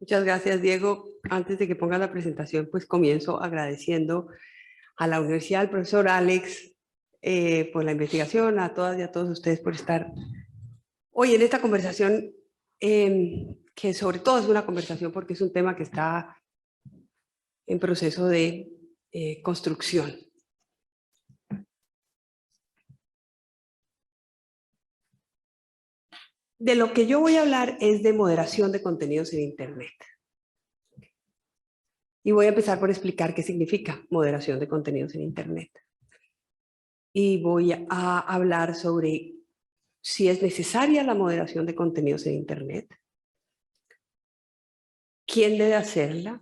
Muchas gracias, Diego. Antes de que ponga la presentación, pues comienzo agradeciendo a la universidad, al profesor Alex, por la investigación, a todas y a todos ustedes por estar hoy en esta conversación, que sobre todo es una conversación porque es un tema que está en proceso de construcción. De lo que yo voy a hablar es de moderación de contenidos en Internet. Y voy a empezar por explicar qué significa moderación de contenidos en Internet. Y voy a hablar sobre si es necesaria la moderación de contenidos en Internet, quién debe hacerla,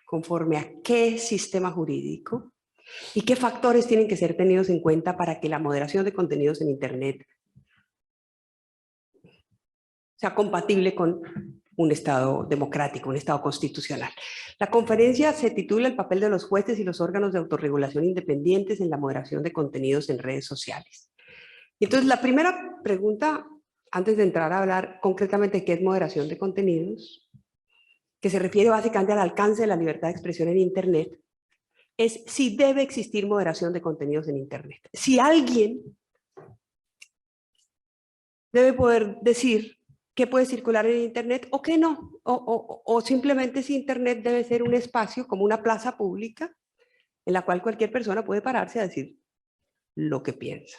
conforme a qué sistema jurídico y qué factores tienen que ser tenidos en cuenta para que la moderación de contenidos en Internet sea compatible con un Estado democrático, un Estado constitucional. La conferencia se titula El papel de los jueces y los órganos de autorregulación independientes en la moderación de contenidos en redes sociales. Y entonces, la primera pregunta, antes de entrar a hablar concretamente de qué es moderación de contenidos, que se refiere básicamente al alcance de la libertad de expresión en Internet, es si debe existir moderación de contenidos en Internet. Si alguien debe poder decir qué puede circular en Internet o qué no, o simplemente si Internet debe ser un espacio como una plaza pública en la cual cualquier persona puede pararse a decir lo que piensa.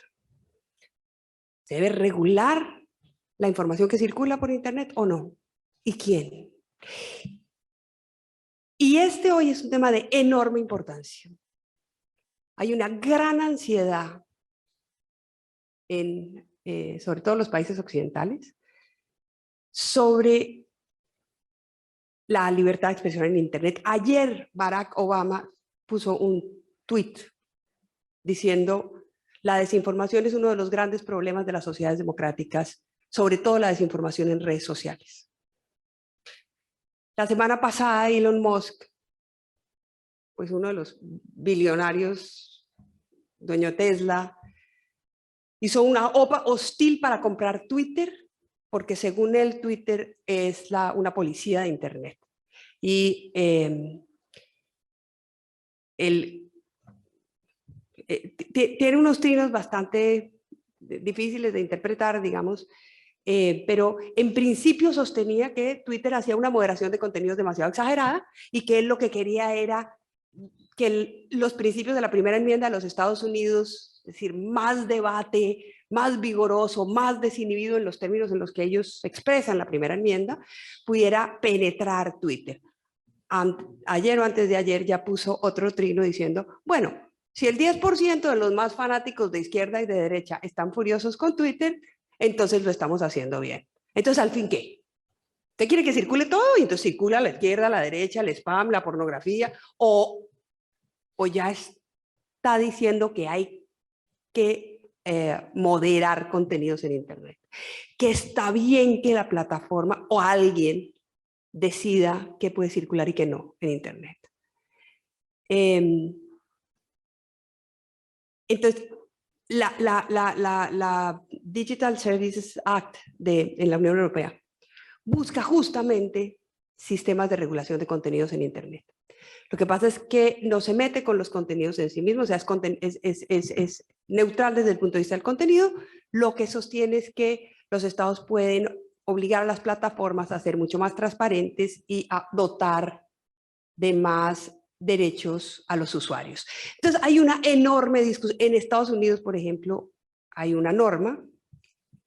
¿Se debe regular la información que circula por Internet o no? ¿Y quién? Y este hoy es un tema de enorme importancia. Hay una gran ansiedad en, sobre todo en los países occidentales, sobre la libertad de expresión en Internet. Ayer Barack Obama puso un tweet diciendo: la desinformación es uno de los grandes problemas de las sociedades democráticas, sobre todo la desinformación en redes sociales. La semana pasada Elon Musk, pues uno de los billonarios, dueño de Tesla, hizo una OPA hostil para comprar Twitter, porque según él Twitter es una policía de Internet. Y tiene unos trinos bastante difíciles de interpretar, digamos, pero en principio sostenía que Twitter hacía una moderación de contenidos demasiado exagerada y que él lo que quería era que los principios de la primera enmienda de los Estados Unidos, es decir, más debate, más vigoroso, más desinhibido en los términos en los que ellos expresan la primera enmienda, pudiera penetrar Twitter. Ayer o antes de ayer ya puso otro trino diciendo: bueno, si el 10% de los más fanáticos de izquierda y de derecha están furiosos con Twitter, entonces lo estamos haciendo bien. Entonces, ¿al fin qué? ¿Usted quiere que circule todo? Y entonces circula a la izquierda, a la derecha, el spam, la pornografía, o ya está diciendo que hay que moderar contenidos en Internet, que está bien que la plataforma o alguien decida qué puede circular y qué no en Internet. Entonces, la Digital Services Act en la Unión Europea busca justamente sistemas de regulación de contenidos en Internet. Lo que pasa es que no se mete con los contenidos en sí mismos, o sea, es neutral desde el punto de vista del contenido. Lo que sostiene es que los estados pueden obligar a las plataformas a ser mucho más transparentes y a dotar de más derechos a los usuarios. Entonces, hay una enorme discusión. En Estados Unidos, por ejemplo, hay una norma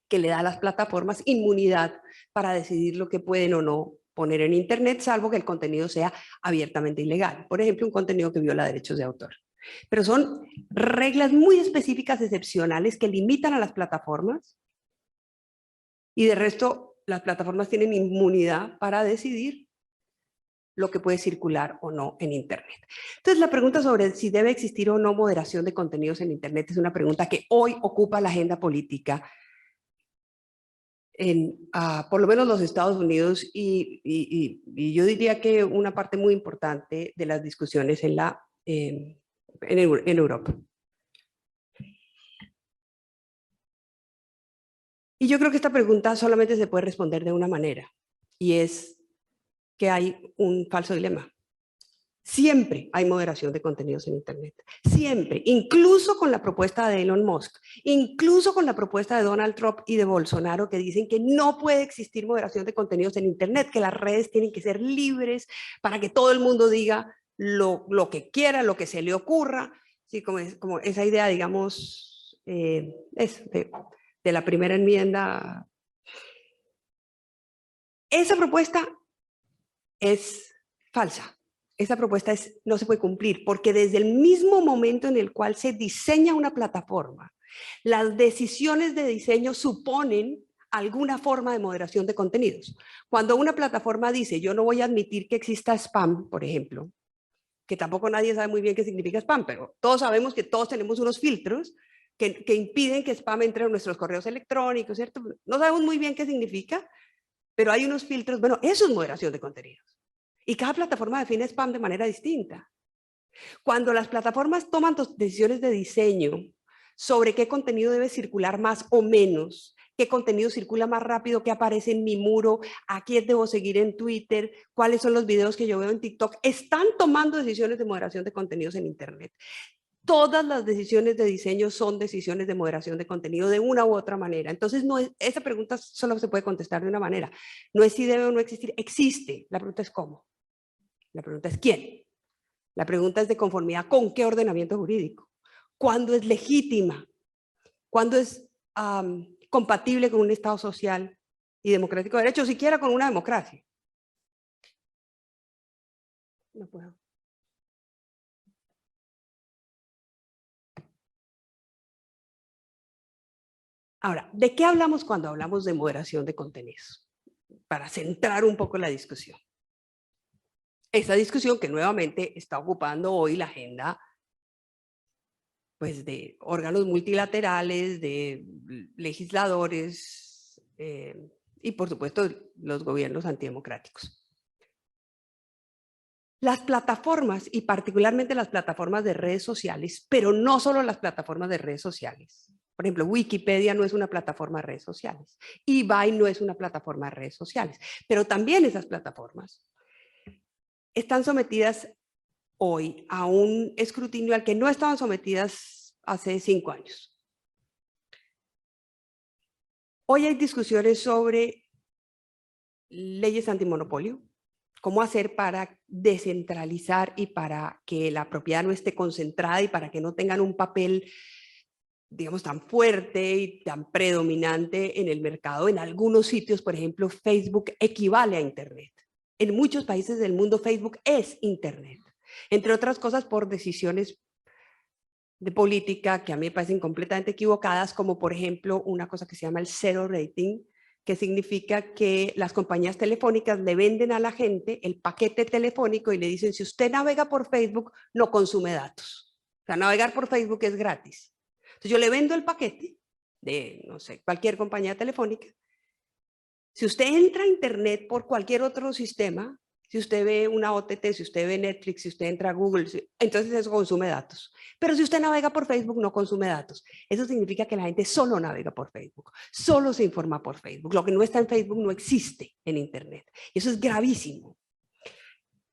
que le da a las plataformas inmunidad para decidir lo que pueden o no poner en Internet, salvo que el contenido sea abiertamente ilegal. Por ejemplo, un contenido que viola derechos de autor. Pero son reglas muy específicas, excepcionales, que limitan a las plataformas, y de resto las plataformas tienen inmunidad para decidir lo que puede circular o no en Internet. Entonces, la pregunta sobre si debe existir o no moderación de contenidos en Internet es una pregunta que hoy ocupa la agenda política por lo menos los Estados Unidos y yo diría que una parte muy importante de las discusiones en Europa. Y yo creo que esta pregunta solamente se puede responder de una manera, y es que hay un falso dilema. Siempre hay moderación de contenidos en Internet, siempre, incluso con la propuesta de Elon Musk, incluso con la propuesta de Donald Trump y de Bolsonaro, que dicen que no puede existir moderación de contenidos en Internet, que las redes tienen que ser libres para que todo el mundo diga lo que quiera, lo que se le ocurra, sí, como esa idea, digamos, de la primera enmienda. Esa propuesta es falsa. Esa propuesta no se puede cumplir, porque desde el mismo momento en el cual se diseña una plataforma, las decisiones de diseño suponen alguna forma de moderación de contenidos. Cuando una plataforma dice, yo no voy a admitir que exista spam, por ejemplo, que tampoco nadie sabe muy bien qué significa spam, pero todos sabemos que todos tenemos unos filtros que impiden que spam entre en nuestros correos electrónicos, ¿cierto? No sabemos muy bien qué significa, pero hay unos filtros, bueno, eso es moderación de contenidos. Y cada plataforma define spam de manera distinta. Cuando las plataformas toman decisiones de diseño sobre qué contenido debe circular más o menos, qué contenido circula más rápido, qué aparece en mi muro, a quién debo seguir en Twitter, cuáles son los videos que yo veo en TikTok, están tomando decisiones de moderación de contenidos en Internet. Todas las decisiones de diseño son decisiones de moderación de contenido de una u otra manera. Entonces, esa pregunta solo se puede contestar de una manera. No es si debe o no existir, existe. La pregunta es cómo. La pregunta es quién. La pregunta es de conformidad con qué ordenamiento jurídico. ¿Cuándo es legítima? ¿Cuándo es compatible con un Estado social y democrático de derecho, siquiera con una democracia? No puedo. Ahora, ¿de qué hablamos cuando hablamos de moderación de contenidos? Para centrar un poco la discusión. Esa discusión que nuevamente está ocupando hoy la agenda, pues, de órganos multilaterales, de legisladores y por supuesto los gobiernos antidemocráticos. Las plataformas, y particularmente las plataformas de redes sociales, pero no solo las plataformas de redes sociales. Por ejemplo, Wikipedia no es una plataforma de redes sociales. eBay no es una plataforma de redes sociales. Pero también esas plataformas están sometidas hoy a un escrutinio al que no estaban sometidas hace 5 años. Hoy hay discusiones sobre leyes antimonopolio, cómo hacer para descentralizar y para que la propiedad no esté concentrada y para que no tengan un papel, digamos, tan fuerte y tan predominante en el mercado. En algunos sitios, por ejemplo, Facebook equivale a Internet. En muchos países del mundo, Facebook es Internet. Entre otras cosas, por decisiones de política que a mí me parecen completamente equivocadas, como por ejemplo una cosa que se llama el zero rating, que significa que las compañías telefónicas le venden a la gente el paquete telefónico y le dicen, si usted navega por Facebook, no consume datos. O sea, navegar por Facebook es gratis. Entonces yo le vendo el paquete de, no sé, cualquier compañía telefónica. Si usted entra a Internet por cualquier otro sistema, si usted ve una OTT, si usted ve Netflix, si usted entra a Google, entonces eso consume datos. Pero si usted navega por Facebook, no consume datos. Eso significa que la gente solo navega por Facebook, solo se informa por Facebook. Lo que no está en Facebook no existe en Internet. Y eso es gravísimo.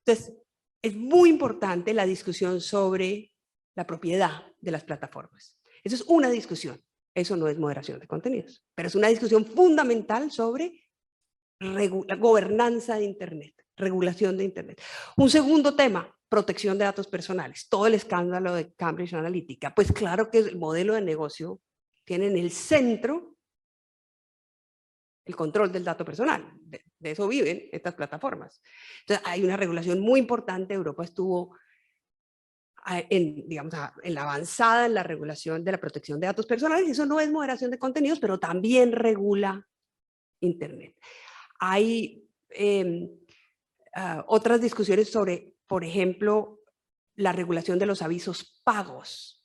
Entonces, es muy importante la discusión sobre la propiedad de las plataformas. Eso es una discusión. Eso no es moderación de contenidos, pero es una discusión fundamental sobre la gobernanza de Internet, regulación de Internet. Un segundo tema, protección de datos personales. Todo el escándalo de Cambridge Analytica. Pues claro que el modelo de negocio tiene en el centro el control del dato personal. De eso viven estas plataformas. Entonces hay una regulación muy importante. Europa estuvo digamos, en la avanzada en la regulación de la protección de datos personales. Eso no es moderación de contenidos, pero también regula Internet. Hay otras discusiones sobre, por ejemplo, la regulación de los avisos pagos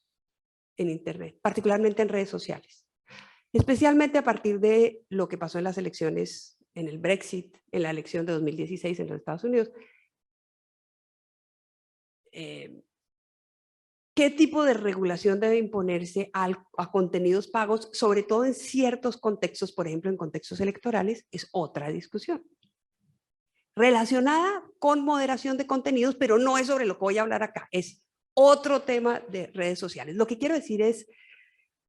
en Internet, particularmente en redes sociales. especialmente a partir de lo que pasó en las elecciones, en el Brexit, en la elección de 2016 en los Estados Unidos. ¿Qué tipo de regulación debe imponerse a contenidos pagos, sobre todo en ciertos contextos, por ejemplo, en contextos electorales? Es otra discusión relacionada con moderación de contenidos, pero no es sobre lo que voy a hablar acá, es otro tema de redes sociales. Lo que quiero decir es,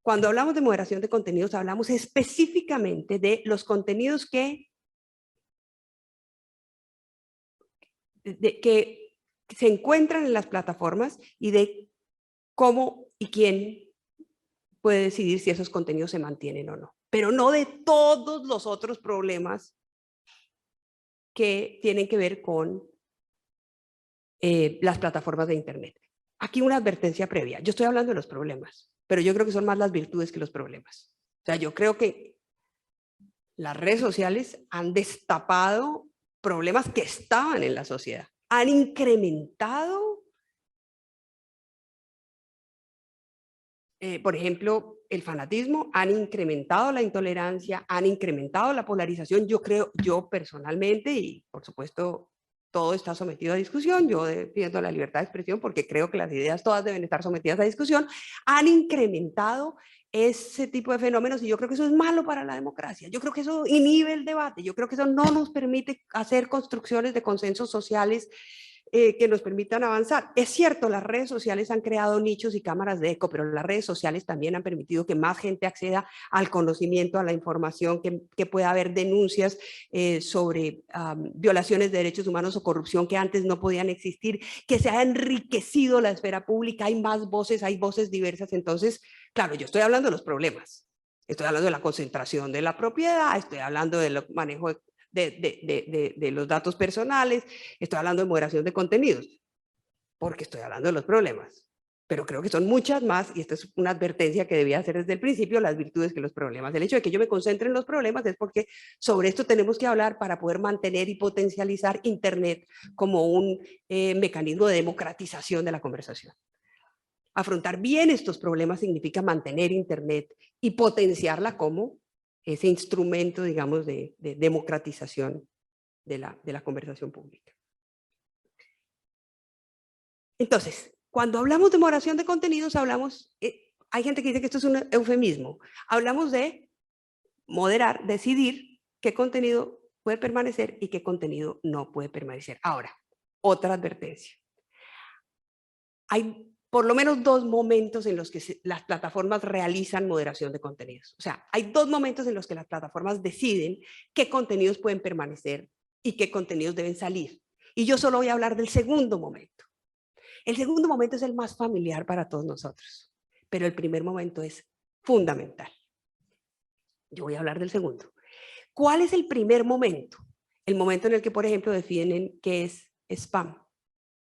cuando hablamos de moderación de contenidos, hablamos específicamente de los contenidos que se encuentran en las plataformas y de cómo y quién puede decidir si esos contenidos se mantienen o no, pero no de todos los otros problemas que tienen que ver con las plataformas de Internet. Aquí una advertencia previa. Yo estoy hablando de los problemas, pero yo creo que son más las virtudes que los problemas. O sea, yo creo que las redes sociales han destapado problemas que estaban en la sociedad. Han incrementado, por ejemplo, el fanatismo, han incrementado la intolerancia, han incrementado la polarización. Yo personalmente, y por supuesto todo está sometido a discusión, yo defiendo la libertad de expresión porque creo que las ideas todas deben estar sometidas a discusión, han incrementado ese tipo de fenómenos y yo creo que eso es malo para la democracia. Yo creo que eso inhibe el debate, yo creo que eso no nos permite hacer construcciones de consensos sociales que nos permitan avanzar. Es cierto, las redes sociales han creado nichos y cámaras de eco, pero las redes sociales también han permitido que más gente acceda al conocimiento, a la información, que pueda haber denuncias sobre violaciones de derechos humanos o corrupción que antes no podían existir, que se ha enriquecido la esfera pública, hay más voces, hay voces diversas. Entonces, claro, yo estoy hablando de los problemas, estoy hablando de la concentración de la propiedad, estoy hablando del manejo de los datos personales, estoy hablando de moderación de contenidos, porque estoy hablando de los problemas. Pero creo que son muchas más, y esta es una advertencia que debía hacer desde el principio, las virtudes que los problemas. El hecho de que yo me concentre en los problemas es porque sobre esto tenemos que hablar para poder mantener y potencializar Internet como un mecanismo de democratización de la conversación. Afrontar bien estos problemas significa mantener Internet y potenciarla como ese instrumento, digamos, de democratización de la conversación pública. Entonces, cuando hablamos de moderación de contenidos, hay gente que dice que esto es un eufemismo. Hablamos de moderar, decidir qué contenido puede permanecer y qué contenido no puede permanecer. Ahora, otra advertencia. Hay por lo menos dos momentos en los que las plataformas realizan moderación de contenidos. O sea, hay dos momentos en los que las plataformas deciden qué contenidos pueden permanecer y qué contenidos deben salir. Y yo solo voy a hablar del segundo momento. El segundo momento es el más familiar para todos nosotros, pero el primer momento es fundamental. Yo voy a hablar del segundo. ¿Cuál es el primer momento? El momento en el que, por ejemplo, definen qué es spam.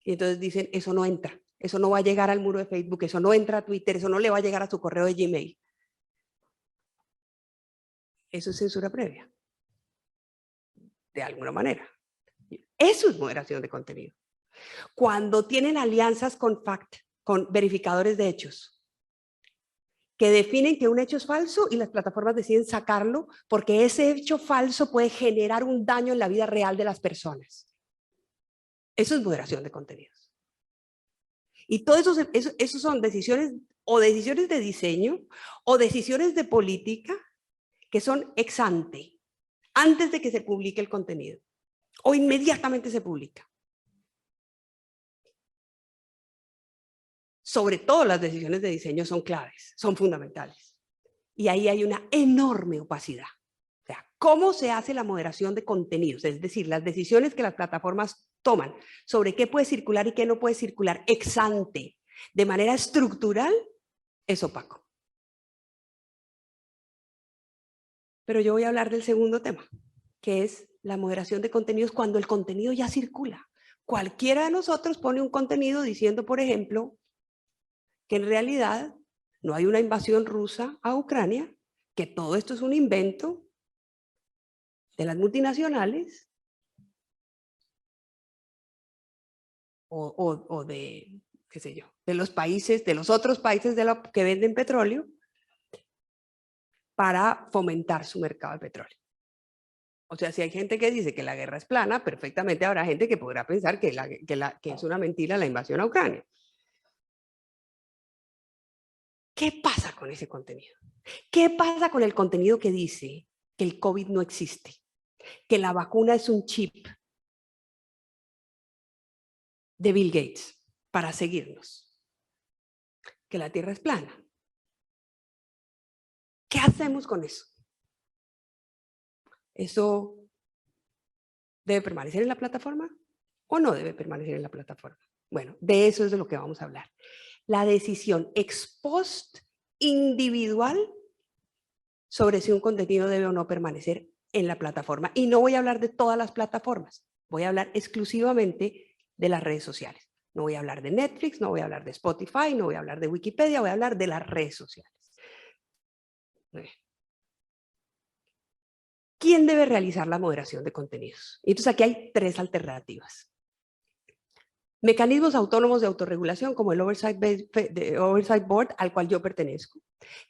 Y entonces dicen, eso no entra. Eso no va a llegar al muro de Facebook, eso no entra a Twitter, eso no le va a llegar a su correo de Gmail. Eso es censura previa, de alguna manera. Eso es moderación de contenido. Cuando tienen alianzas con con verificadores de hechos, que definen que un hecho es falso y las plataformas deciden sacarlo porque ese hecho falso puede generar un daño en la vida real de las personas. Eso es moderación de contenidos. Y todo eso son decisiones de diseño o decisiones de política que son ex ante, antes de que se publique el contenido o inmediatamente se publica. Sobre todo las decisiones de diseño son claves, son fundamentales. Y ahí hay una enorme opacidad. O sea, ¿cómo se hace la moderación de contenidos? Es decir, las decisiones que las plataformas toman sobre qué puede circular y qué no puede circular ex ante, de manera estructural, es opaco. Pero yo voy a hablar del segundo tema, que es la moderación de contenidos cuando el contenido ya circula. Cualquiera de nosotros pone un contenido diciendo, por ejemplo, que en realidad no hay una invasión rusa a Ucrania, que todo esto es un invento de las multinacionales o de, qué sé yo, de los países, de los otros países que venden petróleo, para fomentar su mercado de petróleo. O sea, si hay gente que dice que la guerra es plana, perfectamente habrá gente que podrá pensar que es una mentira la invasión a Ucrania. ¿Qué pasa con ese contenido? ¿Qué pasa con el contenido que dice que el COVID no existe? Que la vacuna es un chip de Bill Gates para seguirnos. Que la Tierra es plana. ¿Qué hacemos con eso? ¿Eso debe permanecer en la plataforma o no debe permanecer en la plataforma? Bueno, de eso es de lo que vamos a hablar. La decisión ex post individual sobre si un contenido debe o no permanecer en la plataforma. Y no voy a hablar de todas las plataformas, voy a hablar exclusivamente de las redes sociales. No voy a hablar de Netflix, no voy a hablar de Spotify, no voy a hablar de Wikipedia, voy a hablar de las redes sociales. ¿Quién debe realizar la moderación de contenidos? Entonces aquí hay tres alternativas. Mecanismos autónomos de autorregulación como el Oversight Board al cual yo pertenezco,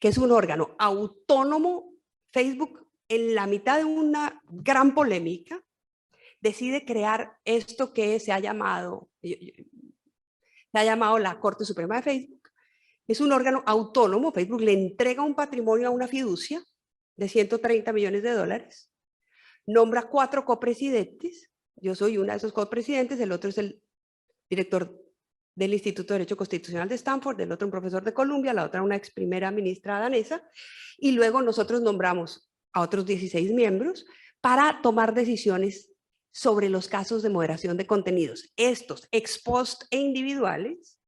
que es un órgano autónomo. Facebook, en la mitad de una gran polémica, decide crear esto que se ha llamado la Corte Suprema de Facebook. Es un órgano autónomo. Facebook le entrega un patrimonio a una fiducia de 130 millones de dólares, nombra 4 copresidentes, yo soy una de esos copresidentes, el otro es el director del Instituto de Derecho Constitucional de Stanford, el otro un profesor de Columbia, la otra una ex primera ministra danesa, y luego nosotros nombramos a otros 16 miembros para tomar decisiones sobre los casos de moderación de contenidos, estos ex post e individuales,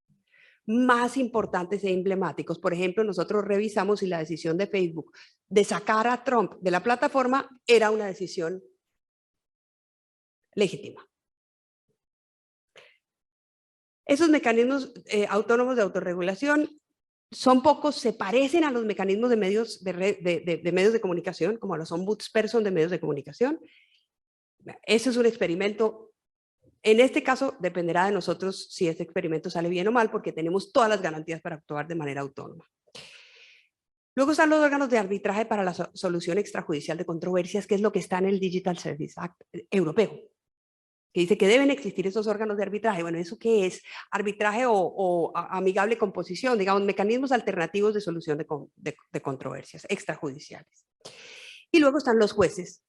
más importantes e emblemáticos. Por ejemplo, nosotros revisamos si la decisión de Facebook de sacar a Trump de la plataforma era una decisión legítima. Esos mecanismos autónomos de autorregulación son pocos, se parecen a los mecanismos de medios de comunicación, como a los ombudsperson de medios de comunicación. Ese es un experimento. En este caso, dependerá de nosotros si este experimento sale bien o mal, porque tenemos todas las garantías para actuar de manera autónoma. Luego están los órganos de arbitraje para la solución extrajudicial de controversias, que es lo que está en el Digital Service Act europeo, que dice que deben existir esos órganos de arbitraje. Bueno, ¿eso qué es? Arbitraje o amigable composición, digamos, mecanismos alternativos de solución de controversias extrajudiciales. Y luego están los jueces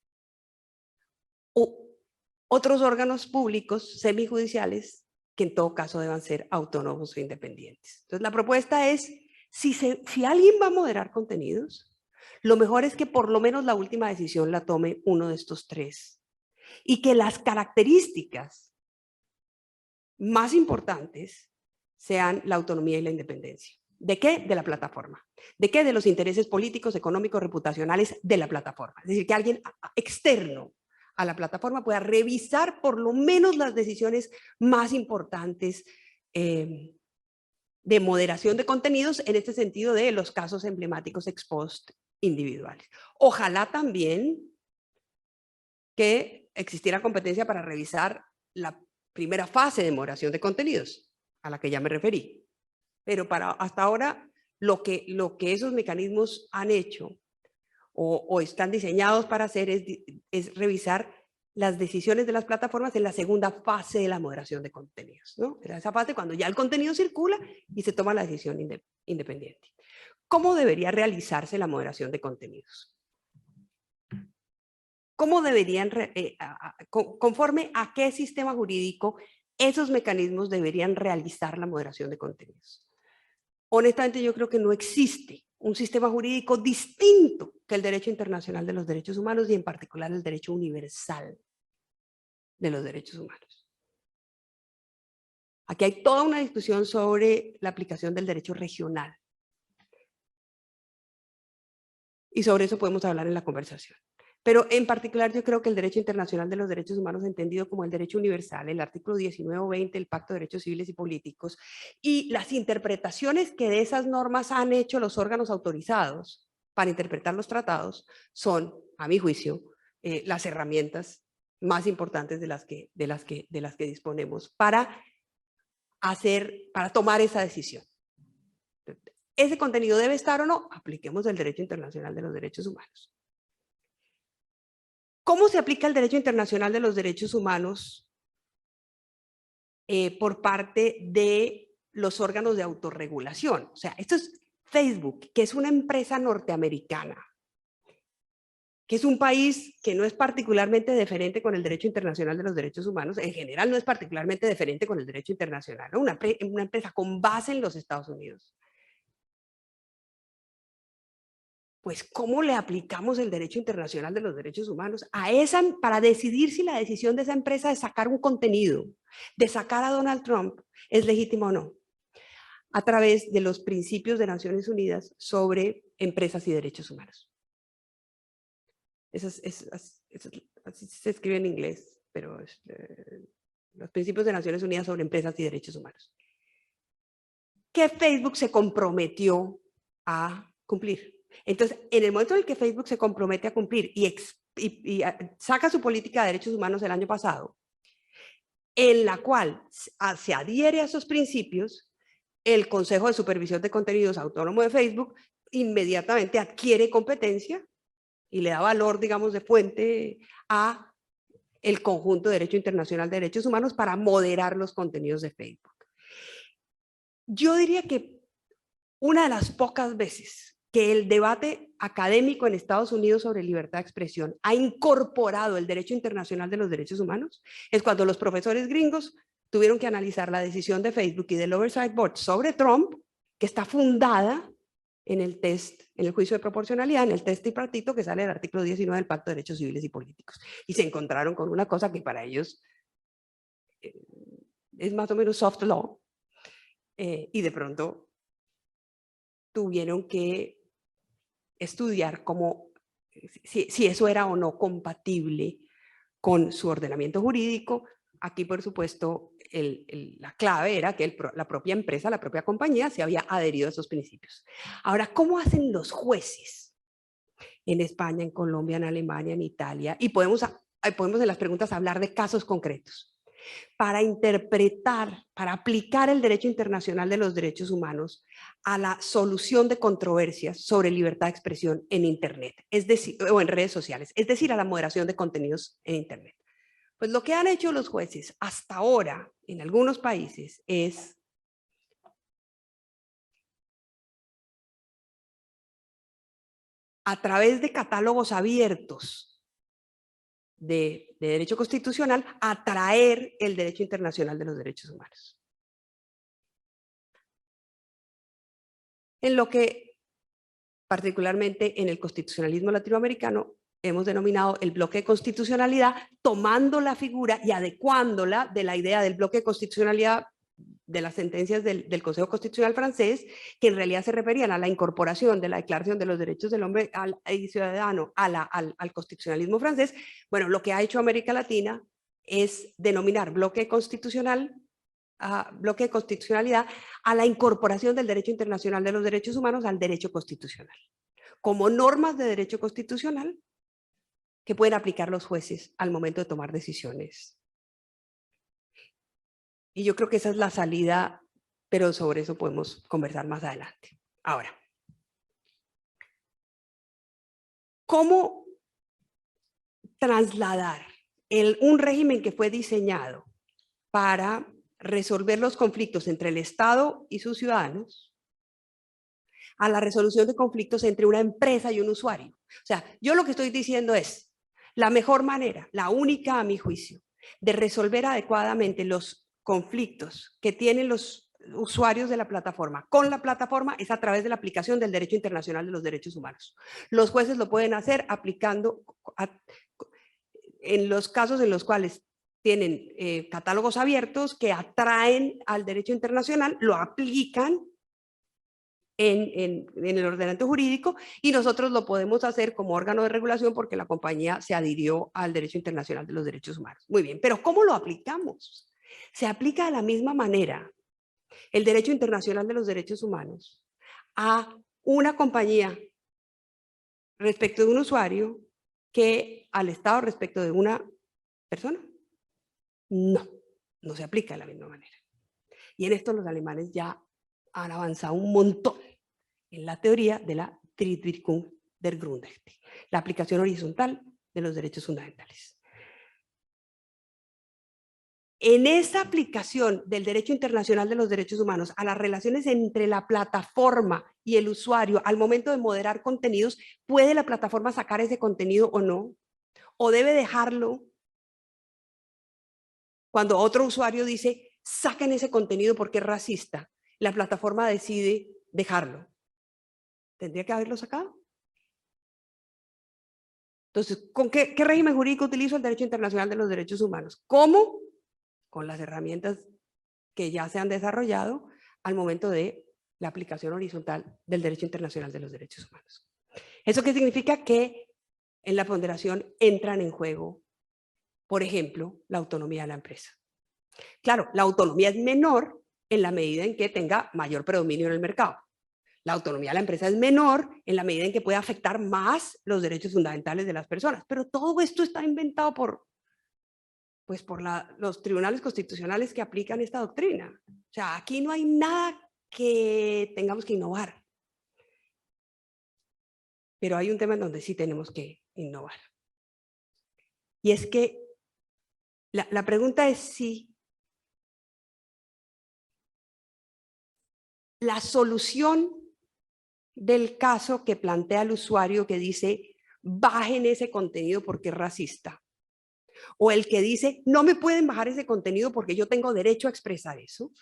o otros órganos públicos semijudiciales que en todo caso deban ser autónomos o independientes. Entonces la propuesta es, si alguien va a moderar contenidos, lo mejor es que por lo menos la última decisión la tome uno de estos tres y que las características más importantes sean la autonomía y la independencia. ¿De qué? De la plataforma. ¿De qué? De los intereses políticos, económicos, reputacionales de la plataforma. Es decir, que alguien externo a la plataforma pueda revisar por lo menos las decisiones más importantes de moderación de contenidos, en este sentido de los casos emblemáticos ex post individuales. Ojalá también que existiera competencia para revisar la primera fase de moderación de contenidos, a la que ya me referí. Pero hasta ahora, lo que esos mecanismos han hecho o están diseñados para hacer es revisar las decisiones de las plataformas en la segunda fase de la moderación de contenidos, ¿no? Era esa fase cuando ya el contenido circula y se toma la decisión independiente. ¿Cómo debería realizarse la moderación de contenidos? ¿Cómo deberían, conforme a qué sistema jurídico esos mecanismos deberían realizar la moderación de contenidos? Honestamente, yo creo que no existe un sistema jurídico distinto que el derecho internacional de los derechos humanos y en particular el derecho universal de los derechos humanos. Aquí hay toda una discusión sobre la aplicación del derecho regional. Y sobre eso podemos hablar en la conversación. Pero en particular yo creo que el derecho internacional de los derechos humanos, entendido como el derecho universal, el artículo 19 o 20 del Pacto de Derechos Civiles y Políticos, y las interpretaciones que de esas normas han hecho los órganos autorizados para interpretar los tratados, son, a mi juicio, las herramientas más importantes de las que disponemos para tomar esa decisión. ¿ese contenido debe estar o no? Apliquemos el derecho internacional de los derechos humanos. ¿Cómo se aplica el derecho internacional de los derechos humanos por parte de los órganos de autorregulación? O sea, esto es Facebook, que es una empresa norteamericana, que es un país que no es particularmente deferente con el derecho internacional de los derechos humanos, en general no es particularmente deferente con el derecho internacional, ¿no? Una empresa con base en los Estados Unidos. Pues, ¿cómo le aplicamos el derecho internacional de los derechos humanos a esa, para decidir si la decisión de esa empresa de sacar un contenido, de sacar a Donald Trump, es legítima o no? A través de los principios de Naciones Unidas sobre empresas y derechos humanos. Así se escribe en inglés, pero los principios de Naciones Unidas sobre empresas y derechos humanos. Que Facebook se comprometió a cumplir. Entonces, en el momento en el que Facebook se compromete a cumplir y saca su política de derechos humanos el año pasado, en la cual se adhiere a esos principios, el Consejo de Supervisión de Contenidos Autónomo de Facebook inmediatamente adquiere competencia y le da valor, digamos, de fuente a el conjunto de derecho internacional de derechos humanos para moderar los contenidos de Facebook. Yo diría que una de las pocas veces que el debate académico en Estados Unidos sobre libertad de expresión ha incorporado el derecho internacional de los derechos humanos es cuando los profesores gringos tuvieron que analizar la decisión de Facebook y del Oversight Board sobre Trump, que está fundada en el test, en el juicio de proporcionalidad, en el test tripartito que sale del artículo 19 del Pacto de Derechos Civiles y Políticos. Y se encontraron con una cosa que para ellos es más o menos soft law, y de pronto tuvieron que estudiar cómo, si eso era o no compatible con su ordenamiento jurídico. Aquí, por supuesto, la clave era que la propia empresa, la propia compañía, se había adherido a esos principios. Ahora, ¿cómo hacen los jueces en España, en Colombia, en Alemania, en Italia? Y podemos en las preguntas hablar de casos concretos para interpretar, para aplicar el derecho internacional de los derechos humanos a la solución de controversias sobre libertad de expresión en Internet, es decir, o en redes sociales, es decir, a la moderación de contenidos en Internet. Pues lo que han hecho los jueces hasta ahora en algunos países es a través de catálogos abiertos de derecho constitucional atraer el derecho internacional de los derechos humanos. En lo que particularmente en el constitucionalismo latinoamericano hemos denominado el bloque de constitucionalidad, tomando la figura y adecuándola de la idea del bloque de constitucionalidad de las sentencias del Consejo Constitucional francés, que en realidad se referían a la incorporación de la Declaración de los Derechos del Hombre y Ciudadano al constitucionalismo francés. Bueno, lo que ha hecho América Latina es denominar bloque constitucional, bloque de constitucionalidad, a la incorporación del derecho internacional de los derechos humanos al derecho constitucional, como normas de derecho constitucional que pueden aplicar los jueces al momento de tomar decisiones. Y yo creo que esa es la salida, pero sobre eso podemos conversar más adelante. Ahora, ¿cómo trasladar un régimen que fue diseñado para resolver los conflictos entre el Estado y sus ciudadanos a la resolución de conflictos entre una empresa y un usuario? O sea, yo lo que estoy diciendo es, la mejor manera, la única a mi juicio, de resolver adecuadamente los conflictos que tienen los usuarios de la plataforma con la plataforma es a través de la aplicación del derecho internacional de los derechos humanos. Los jueces lo pueden hacer aplicando en los casos en los cuales tienen catálogos abiertos que atraen al derecho internacional, lo aplican en el ordenamiento jurídico, y nosotros lo podemos hacer como órgano de regulación porque la compañía se adhirió al derecho internacional de los derechos humanos. Muy bien, pero ¿cómo lo aplicamos? Se aplica de la misma manera el derecho internacional de los derechos humanos a una compañía respecto de un usuario que al Estado respecto de una persona. No, no se aplica de la misma manera. Y en esto los alemanes ya han avanzado un montón. en la teoría de la Drittwirkung der Grundrechte, la aplicación horizontal de los derechos fundamentales. En esa aplicación del derecho internacional de los derechos humanos a las relaciones entre la plataforma y el usuario al momento de moderar contenidos, ¿puede la plataforma sacar ese contenido o no? ¿O debe dejarlo cuando otro usuario dice, saquen ese contenido porque es racista? La plataforma decide dejarlo. ¿Tendría que haberlo sacado? Entonces, ¿con qué régimen jurídico utilizo el derecho internacional de los derechos humanos? ¿Cómo? Con las herramientas que ya se han desarrollado al momento de la aplicación horizontal del derecho internacional de los derechos humanos. ¿Eso qué significa? Que en la ponderación entran en juego, por ejemplo, la autonomía de la empresa. Claro, la autonomía es menor en la medida en que tenga mayor predominio en el mercado. La autonomía de la empresa es menor en la medida en que puede afectar más los derechos fundamentales de las personas. Pero todo esto está inventado por los tribunales constitucionales que aplican esta doctrina. O sea, aquí no hay nada que tengamos que innovar. Pero hay un tema en donde sí tenemos que innovar. Y es que la pregunta es si la solución del caso que plantea el usuario que dice, bajen ese contenido porque es racista, o el que dice, no me pueden bajar ese contenido porque yo tengo derecho a expresar eso,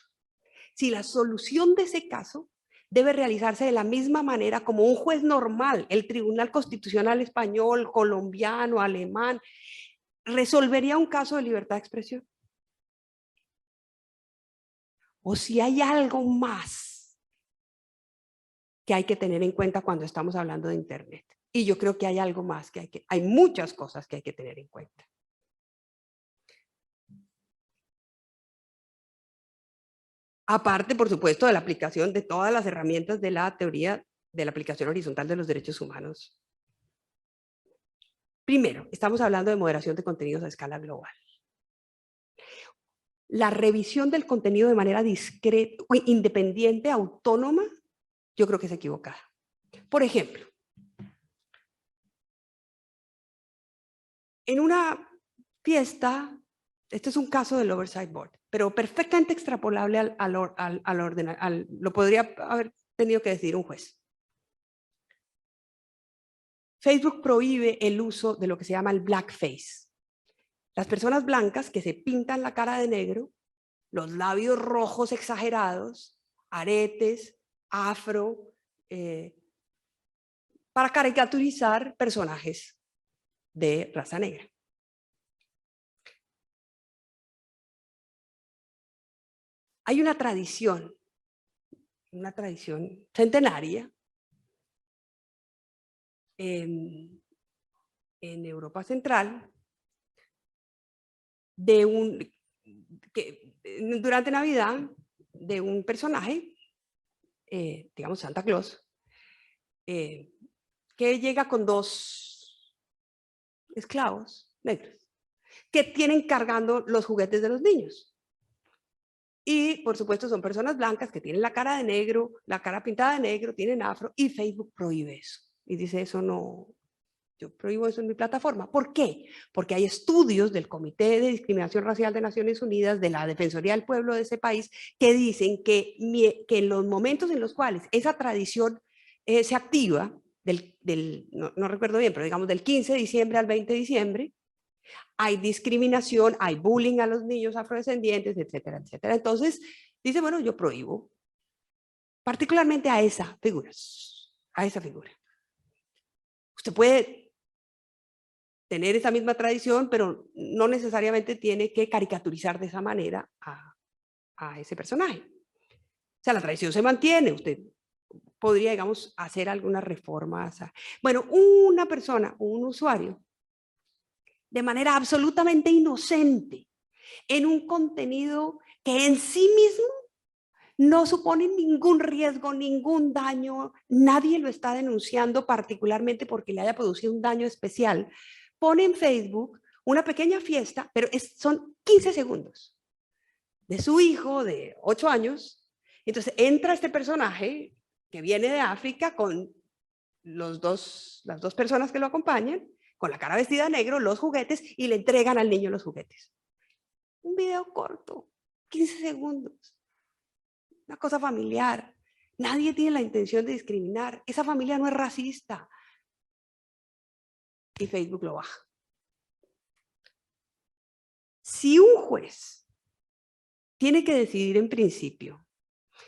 si la solución de ese caso debe realizarse de la misma manera como un juez normal, el Tribunal Constitucional español, colombiano, alemán, resolvería un caso de libertad de expresión. O si hay algo más que hay que tener en cuenta cuando estamos hablando de Internet. Y yo creo que hay algo más, hay muchas cosas que hay que tener en cuenta. Aparte, por supuesto, de la aplicación de todas las herramientas de la teoría de la aplicación horizontal de los derechos humanos. Primero, estamos hablando de moderación de contenidos a escala global. La revisión del contenido de manera discreta, independiente, autónoma, yo creo que es equivocada. Por ejemplo, en una fiesta, este es un caso del Oversight Board, pero perfectamente extrapolable lo podría haber tenido que decir un juez. Facebook prohíbe el uso de lo que se llama el blackface. Las personas blancas que se pintan la cara de negro, los labios rojos exagerados, aretes, afro, para caricaturizar personajes de raza negra. Hay una tradición centenaria en Europa Central durante Navidad, de un personaje, digamos Santa Claus, que llega con dos esclavos negros que tienen cargando los juguetes de los niños. Y, por supuesto, son personas blancas que tienen la cara de negro, la cara pintada de negro, tienen afro, y Facebook prohíbe eso. Y dice, eso no, yo prohíbo eso en mi plataforma. ¿Por qué? Porque hay estudios del Comité de Discriminación Racial de Naciones Unidas, de la Defensoría del Pueblo de ese país, que dicen que en los momentos en los cuales esa tradición se activa, no recuerdo bien, pero digamos del 15 de diciembre al 20 de diciembre, hay discriminación, hay bullying a los niños afrodescendientes, etcétera, etcétera. Entonces, dice, bueno, yo prohíbo, particularmente a esa figura, Usted puede tener esa misma tradición, pero no necesariamente tiene que caricaturizar de esa manera a ese personaje. O sea, la tradición se mantiene, usted podría, digamos, hacer algunas reformas. Bueno, una persona, un usuario, de manera absolutamente inocente, en un contenido que en sí mismo no supone ningún riesgo, ningún daño, nadie lo está denunciando particularmente porque le haya producido un daño especial, pone en Facebook una pequeña fiesta, pero son 15 segundos, de su hijo de 8 años. Entonces entra este personaje que viene de África con las dos personas que lo acompañan, con la cara vestida de negro, los juguetes, y le entregan al niño los juguetes. Un video corto, 15 segundos, una cosa familiar. Nadie tiene la intención de discriminar. Esa familia no es racista. Y Facebook lo baja. Si un juez tiene que decidir en principio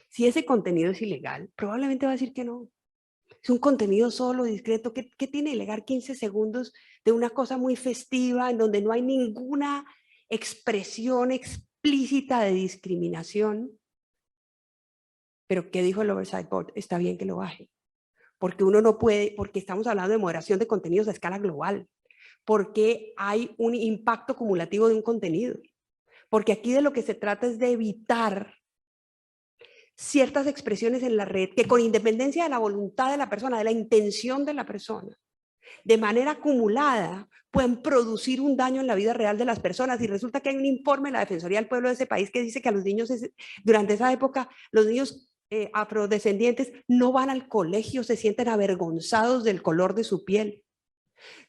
si ese contenido es ilegal, probablemente va a decir que no. Es un contenido solo, discreto. ¿Qué tiene ilegal 15 segundos de una cosa muy festiva en donde no hay ninguna expresión explícita de discriminación? Pero ¿qué dijo el Oversight Board? Está bien que lo baje. Porque uno no puede, porque estamos hablando de moderación de contenidos a escala global. Porque hay un impacto acumulativo de un contenido. Porque aquí de lo que se trata es de evitar ciertas expresiones en la red que, con independencia de la voluntad de la persona, de la intención de la persona, de manera acumulada pueden producir un daño en la vida real de las personas. Y resulta que hay un informe de la Defensoría del Pueblo de ese país que dice que a los niños, durante esa época, los niños afrodescendientes no van al colegio, se sienten avergonzados del color de su piel.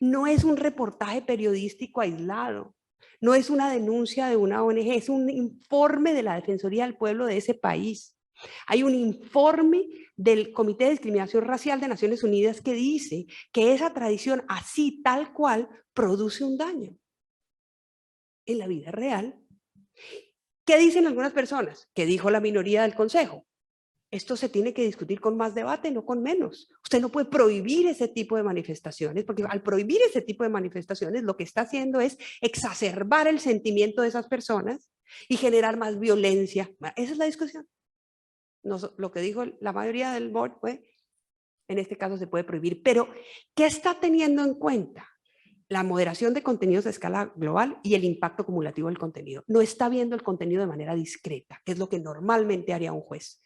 No es un reportaje periodístico aislado, no es una denuncia de una ONG, es un informe de la Defensoría del Pueblo de ese país. Hay un informe del Comité de Discriminación Racial de Naciones Unidas que dice que esa tradición así, tal cual, produce un daño en la vida real. ¿Qué dicen algunas personas? ¿Qué dijo la minoría del Consejo? Esto se tiene que discutir con más debate, no con menos. Usted no puede prohibir ese tipo de manifestaciones, porque al prohibir ese tipo de manifestaciones lo que está haciendo es exacerbar el sentimiento de esas personas y generar más violencia. Esa es la discusión. No, lo que dijo la mayoría del board fue, en este caso se puede prohibir, pero ¿qué está teniendo en cuenta? La moderación de contenidos a escala global y el impacto acumulativo del contenido. No está viendo el contenido de manera discreta, que es lo que normalmente haría un juez.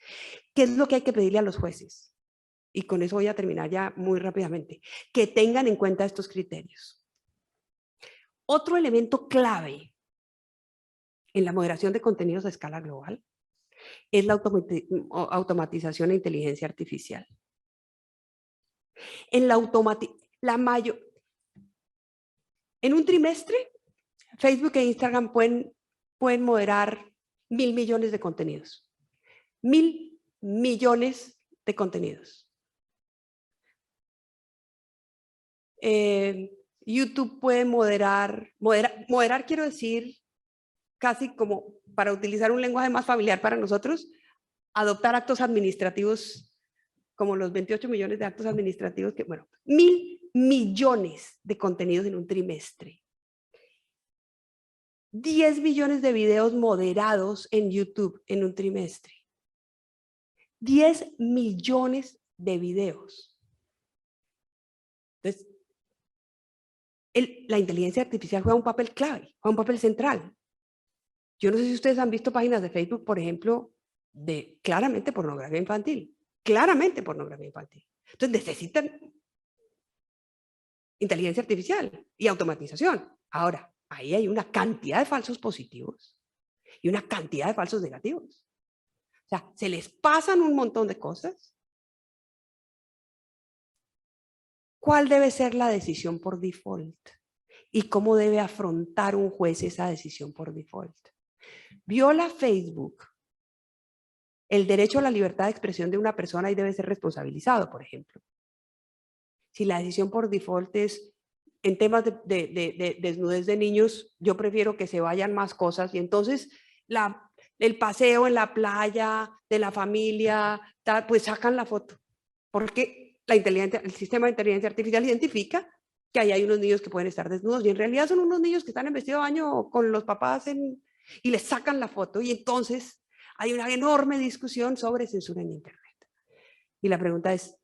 ¿Qué es lo que hay que pedirle a los jueces? Y con eso voy a terminar ya muy rápidamente. Que tengan en cuenta estos criterios. Otro elemento clave en la moderación de contenidos a escala global es la automatización e inteligencia artificial. En en un trimestre, Facebook e Instagram pueden moderar 1.000 millones de contenidos. 1.000 millones de contenidos. YouTube puede moderar quiero decir, casi como, para utilizar un lenguaje más familiar para nosotros, adoptar actos administrativos como los 28 millones de actos administrativos que, bueno, 1.000 millones de contenidos en un trimestre. 10 millones de videos moderados en YouTube en un trimestre. 10 millones de videos. Entonces, la inteligencia artificial juega un papel clave, juega un papel central. Yo no sé si ustedes han visto páginas de Facebook, por ejemplo, de claramente pornografía infantil. Claramente pornografía infantil. Entonces necesitan inteligencia artificial y automatización. Ahora, ahí hay una cantidad de falsos positivos y una cantidad de falsos negativos. O sea, se les pasan un montón de cosas. ¿Cuál debe ser la decisión por default? ¿Y cómo debe afrontar un juez esa decisión por default? Viola Facebook el derecho a la libertad de expresión de una persona y debe ser responsabilizado, por ejemplo. Si la decisión por default es en temas de desnudez de niños, yo prefiero que se vayan más cosas y entonces el paseo en la playa de la familia, pues sacan la foto, porque el sistema de inteligencia artificial identifica que ahí hay unos niños que pueden estar desnudos y en realidad son unos niños que están en vestido de baño con los papás y les sacan la foto y entonces hay una enorme discusión sobre censura en Internet. Y la pregunta es,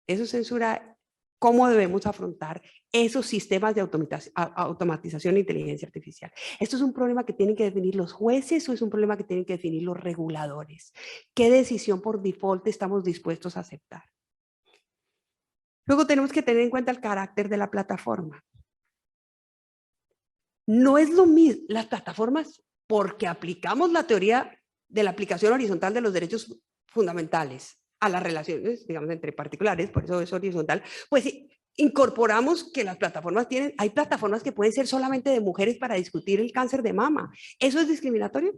¿eso es censura? ¿Cómo debemos afrontar esos sistemas de automatización e inteligencia artificial? ¿Esto es un problema que tienen que definir los jueces o es un problema que tienen que definir los reguladores? ¿Qué decisión por default estamos dispuestos a aceptar? Luego tenemos que tener en cuenta el carácter de la plataforma. No es lo mismo las plataformas porque aplicamos la teoría de la aplicación horizontal de los derechos fundamentales a las relaciones, digamos, entre particulares, por eso es horizontal, pues sí, incorporamos que las plataformas tienen, hay plataformas que pueden ser solamente de mujeres para discutir el cáncer de mama. ¿Eso es discriminatorio?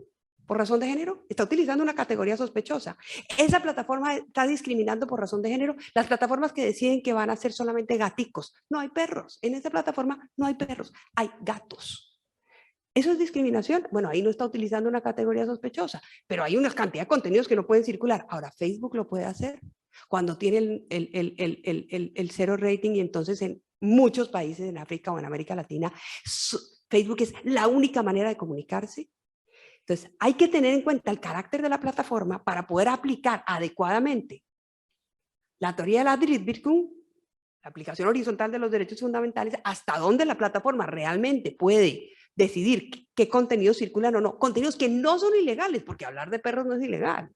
¿Por razón de género? Está utilizando una categoría sospechosa. Esa plataforma está discriminando por razón de género. Las plataformas que deciden que van a ser solamente gaticos. No hay perros. En esa plataforma no hay perros, hay gatos. ¿Eso es discriminación? Bueno, ahí no está utilizando una categoría sospechosa, pero hay una cantidad de contenidos que no pueden circular. Ahora, Facebook lo puede hacer cuando tiene el cero rating, y entonces en muchos países en África o en América Latina, Facebook es la única manera de comunicarse. Entonces, hay que tener en cuenta el carácter de la plataforma para poder aplicar adecuadamente la teoría de la Drittwirkung, la aplicación horizontal de los derechos fundamentales, hasta dónde la plataforma realmente puede decidir qué contenidos circulan o no. Contenidos que no son ilegales, porque hablar de perros no es ilegal.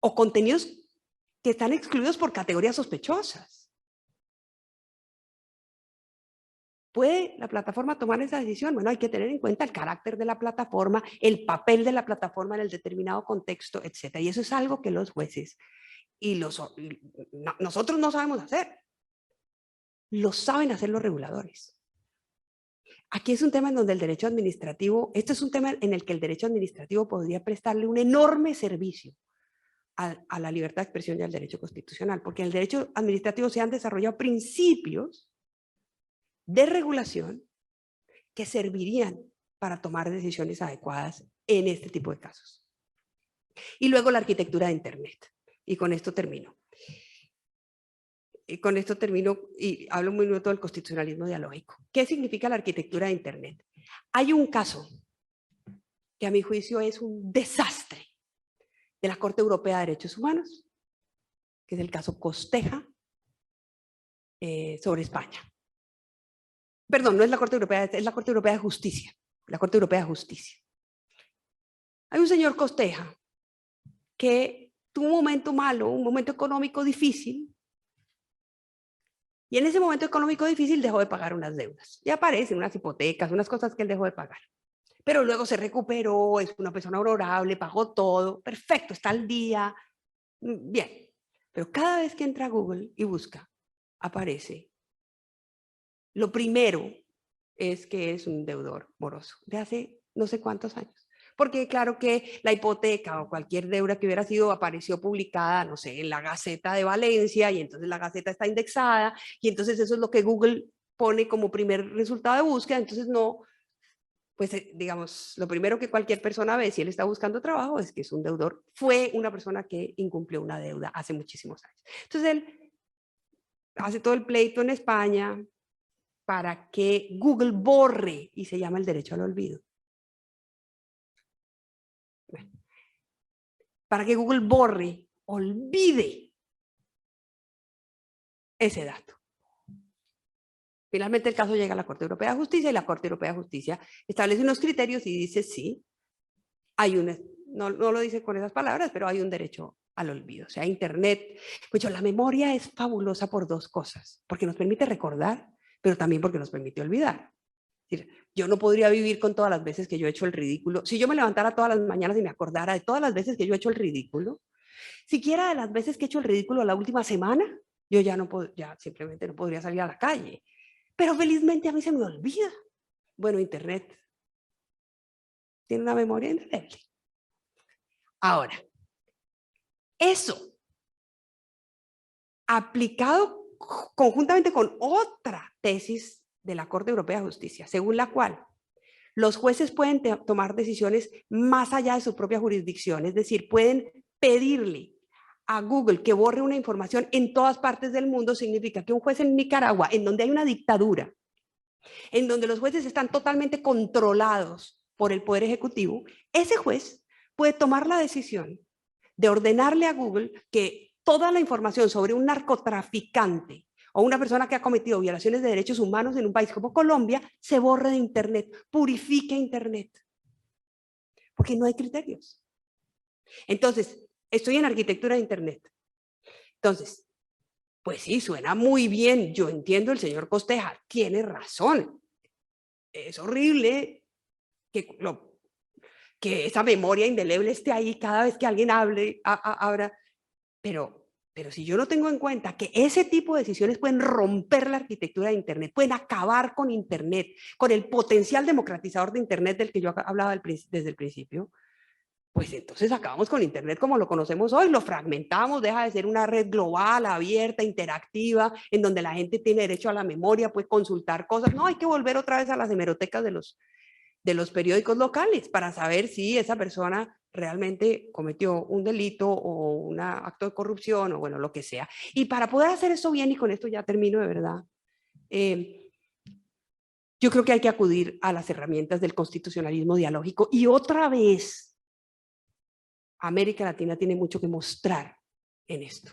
O contenidos que están excluidos por categorías sospechosas. ¿Puede la plataforma tomar esa decisión? Bueno, hay que tener en cuenta el carácter de la plataforma, el papel de la plataforma en el determinado contexto, etc. Y eso es algo que los jueces nosotros no sabemos hacer. Lo saben hacer los reguladores. Aquí es un tema en donde el derecho administrativo, este es un tema en el que el derecho administrativo podría prestarle un enorme servicio a la libertad de expresión y al derecho constitucional, porque en el derecho administrativo se han desarrollado principios de regulación que servirían para tomar decisiones adecuadas en este tipo de casos. Y luego la arquitectura de Internet. Y con esto termino. Y hablo muy minuto del constitucionalismo dialógico. ¿Qué significa la arquitectura de Internet? Hay un caso que a mi juicio es un desastre de la Corte Europea de Derechos Humanos, que es el caso Costeja sobre España. Perdón, no es la Corte Europea, es la Corte Europea de Justicia. La Corte Europea de Justicia. Hay un señor Costeja que tuvo un momento malo, un momento económico difícil, y en ese momento económico difícil dejó de pagar unas deudas. Y aparecen unas hipotecas, unas cosas que él dejó de pagar. Pero luego se recuperó, es una persona honorable, pagó todo, perfecto, está al día, bien. Pero cada vez que entra a Google y busca, aparece. Lo primero es que es un deudor moroso de hace no sé cuántos años. Porque claro que la hipoteca o cualquier deuda que hubiera sido apareció publicada, no sé, en la Gaceta de Valencia, y entonces la Gaceta está indexada, y entonces eso es lo que Google pone como primer resultado de búsqueda. Entonces no, pues digamos, lo primero que cualquier persona ve si él está buscando trabajo es que es un deudor. Fue una persona que incumplió una deuda hace muchísimos años. Entonces él hace todo el pleito en España para que Google borre, y se llama el derecho al olvido. Bueno, para que Google borre, olvide ese dato. Finalmente el caso llega a la Corte Europea de Justicia, y la Corte Europea de Justicia establece unos criterios y dice sí, hay no lo dice con esas palabras, pero hay un derecho al olvido. O sea, Internet, pues la memoria es fabulosa por dos cosas, porque nos permite recordar, pero también porque nos permite olvidar. Es decir, yo no podría vivir con todas las veces que yo he hecho el ridículo. Si yo me levantara todas las mañanas y me acordara de todas las veces que yo he hecho el ridículo, siquiera de las veces que he hecho el ridículo la última semana, yo ya ya simplemente no podría salir a la calle. Pero felizmente a mí se me olvida. Bueno, Internet tiene una memoria indeleble. Ahora, eso aplicado conjuntamente con otra tesis de la Corte Europea de Justicia, según la cual los jueces pueden tomar decisiones más allá de su propia jurisdicción, es decir, pueden pedirle a Google que borre una información en todas partes del mundo. Significa que un juez en Nicaragua, en donde hay una dictadura, en donde los jueces están totalmente controlados por el Poder Ejecutivo, ese juez puede tomar la decisión de ordenarle a Google que toda la información sobre un narcotraficante o una persona que ha cometido violaciones de derechos humanos en un país como Colombia se borre de Internet, purifique Internet, porque no hay criterios. Entonces, estoy en arquitectura de Internet. Entonces, pues sí, suena muy bien, yo entiendo, el señor Costeja tiene razón. Es horrible que que esa memoria indeleble esté ahí cada vez que alguien hable, abra, pero si yo no tengo en cuenta que ese tipo de decisiones pueden romper la arquitectura de Internet, pueden acabar con Internet, con el potencial democratizador de Internet del que yo hablaba desde el principio, pues entonces acabamos con Internet como lo conocemos hoy, lo fragmentamos, deja de ser una red global, abierta, interactiva, en donde la gente tiene derecho a la memoria, puede consultar cosas. No, hay que volver otra vez a las hemerotecas de los periódicos locales para saber si esa persona realmente cometió un delito o un acto de corrupción o bueno, lo que sea. Y para poder hacer eso bien, y con esto ya termino de verdad, yo creo que hay que acudir a las herramientas del constitucionalismo dialógico y otra vez América Latina tiene mucho que mostrar en esto.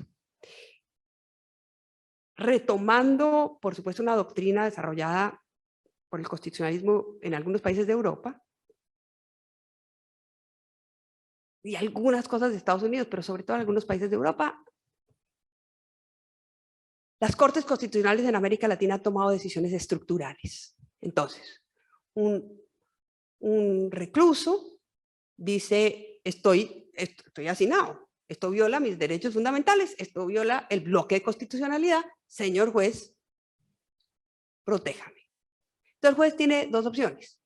Retomando, por supuesto, una doctrina desarrollada por el constitucionalismo en algunos países de Europa y algunas cosas de Estados Unidos, pero sobre todo en algunos países de Europa, las Cortes Constitucionales en América Latina han tomado decisiones estructurales. Entonces, un recluso dice, estoy hacinado, esto viola mis derechos fundamentales, esto viola el bloque de constitucionalidad, señor juez, protéjame. Entonces el juez tiene dos opciones.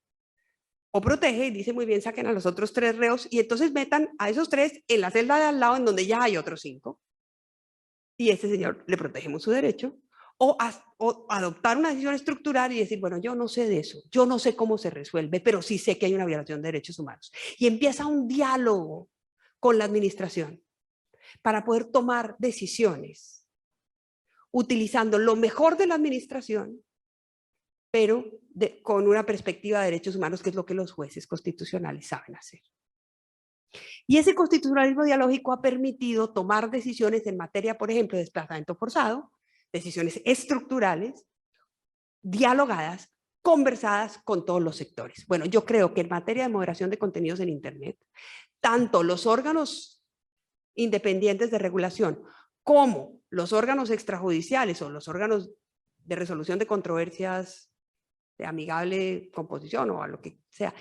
O protege y dice, muy bien, saquen a los otros 3 reos y entonces metan a esos 3 en la celda de al lado en donde ya hay otros 5. Y ese señor le protegemos su derecho. O adoptar una decisión estructural y decir, bueno, yo no sé de eso, yo no sé cómo se resuelve, pero sí sé que hay una violación de derechos humanos. Y empieza un diálogo con la administración para poder tomar decisiones utilizando lo mejor de la administración, pero con una perspectiva de derechos humanos, que es lo que los jueces constitucionales saben hacer. Y ese constitucionalismo dialógico ha permitido tomar decisiones en materia, por ejemplo, de desplazamiento forzado, decisiones estructurales, dialogadas, conversadas con todos los sectores. Bueno, yo creo que en materia de moderación de contenidos en Internet, tanto los órganos independientes de regulación como los órganos extrajudiciales o los órganos de resolución de controversias de amigable composición o a lo que sea,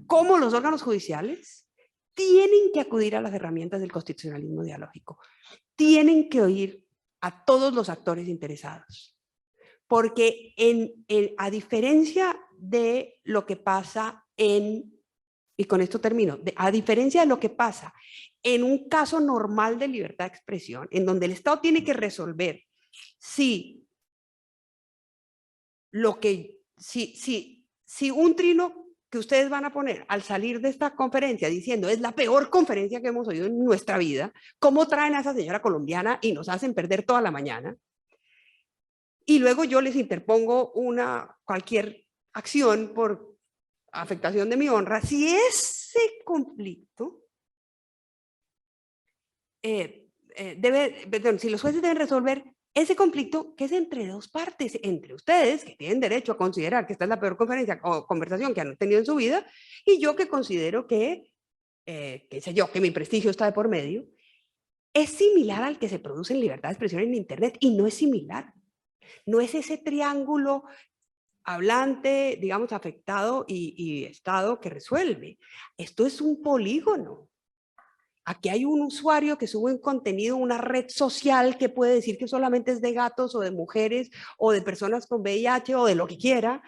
como los órganos judiciales, tienen que acudir a las herramientas del constitucionalismo dialógico, tienen que oír a todos los actores interesados, porque a diferencia de lo que pasa y con esto termino, a diferencia de lo que pasa en un caso normal de libertad de expresión, en donde el Estado tiene que resolver si un trino que ustedes van a poner al salir de esta conferencia diciendo es la peor conferencia que hemos oído en nuestra vida, ¿cómo traen a esa señora colombiana y nos hacen perder toda la mañana? Y luego yo les interpongo cualquier acción por afectación de mi honra. Si ese conflicto si los jueces deben resolver ese conflicto que es entre dos partes, entre ustedes, que tienen derecho a considerar que esta es la peor conferencia o conversación que han tenido en su vida, y yo que considero que mi prestigio está de por medio, es similar al que se produce en libertad de expresión en Internet, y no es similar. No es ese triángulo hablante, digamos, afectado y Estado que resuelve. Esto es un polígono. Aquí hay un usuario que sube un contenido, una red social que puede decir que solamente es de gatos o de mujeres o de personas con VIH o de lo que quiera,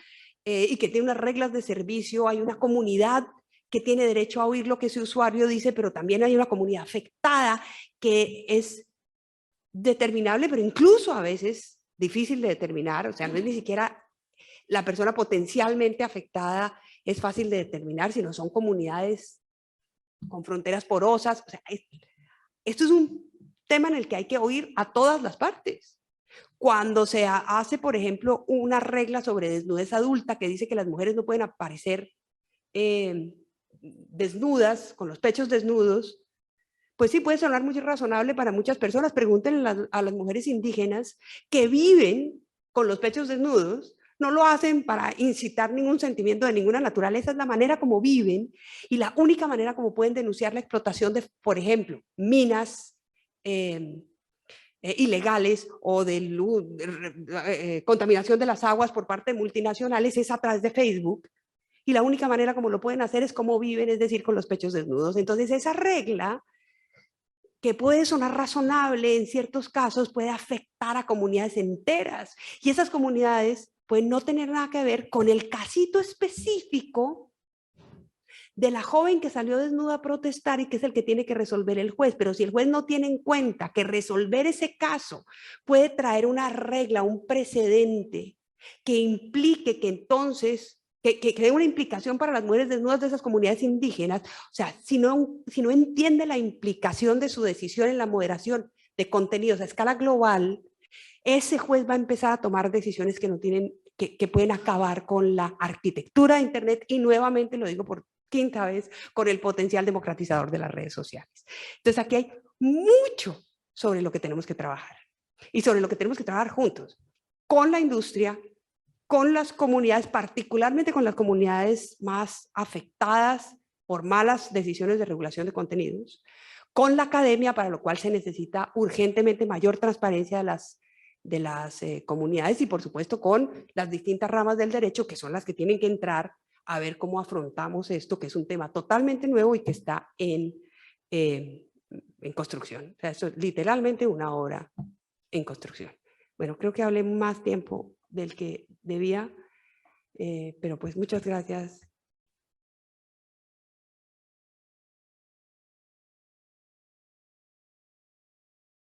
y que tiene unas reglas de servicio. Hay una comunidad que tiene derecho a oír lo que ese usuario dice, pero también hay una comunidad afectada que es determinable, pero incluso a veces difícil de determinar. O sea, no es ni siquiera la persona potencialmente afectada, es fácil de determinar, sino son comunidades con fronteras porosas. O sea, esto es un tema en el que hay que oír a todas las partes. Cuando se hace, por ejemplo, una regla sobre desnudez adulta que dice que las mujeres no pueden aparecer desnudas, con los pechos desnudos, pues sí puede sonar muy razonable para muchas personas. Pregúntenle a las mujeres indígenas que viven con los pechos desnudos. No lo hacen para incitar ningún sentimiento de ninguna naturaleza, es la manera como viven y la única manera como pueden denunciar la explotación de, por ejemplo, minas ilegales o de contaminación de las aguas por parte de multinacionales es a través de Facebook. y la única manera como lo pueden hacer es como viven, es decir, con los pechos desnudos. Entonces esa regla, que puede sonar razonable en ciertos casos, puede afectar a comunidades enteras, y esas comunidades pueden no tener nada que ver con el casito específico de la joven que salió desnuda a protestar y que es el que tiene que resolver el juez. Pero si el juez no tiene en cuenta que resolver ese caso puede traer una regla, un precedente que implique que entonces, que dé una implicación para las mujeres desnudas de esas comunidades indígenas, o sea, si no entiende la implicación de su decisión en la moderación de contenidos a escala global, ese juez va a empezar a tomar decisiones que no tienen, que pueden acabar con la arquitectura de Internet, y nuevamente lo digo por quinta vez, con el potencial democratizador de las redes sociales. Entonces aquí hay mucho sobre lo que tenemos que trabajar, y sobre lo que tenemos que trabajar juntos, con la industria, con las comunidades, particularmente con las comunidades más afectadas por malas decisiones de regulación de contenidos, con la academia, para lo cual se necesita urgentemente mayor transparencia de las comunidades, y por supuesto con las distintas ramas del derecho, que son las que tienen que entrar a ver cómo afrontamos esto, que es un tema totalmente nuevo y que está en construcción. O sea, esto es literalmente una obra en construcción. Bueno, creo que hablé más tiempo del que debía, pero pues muchas gracias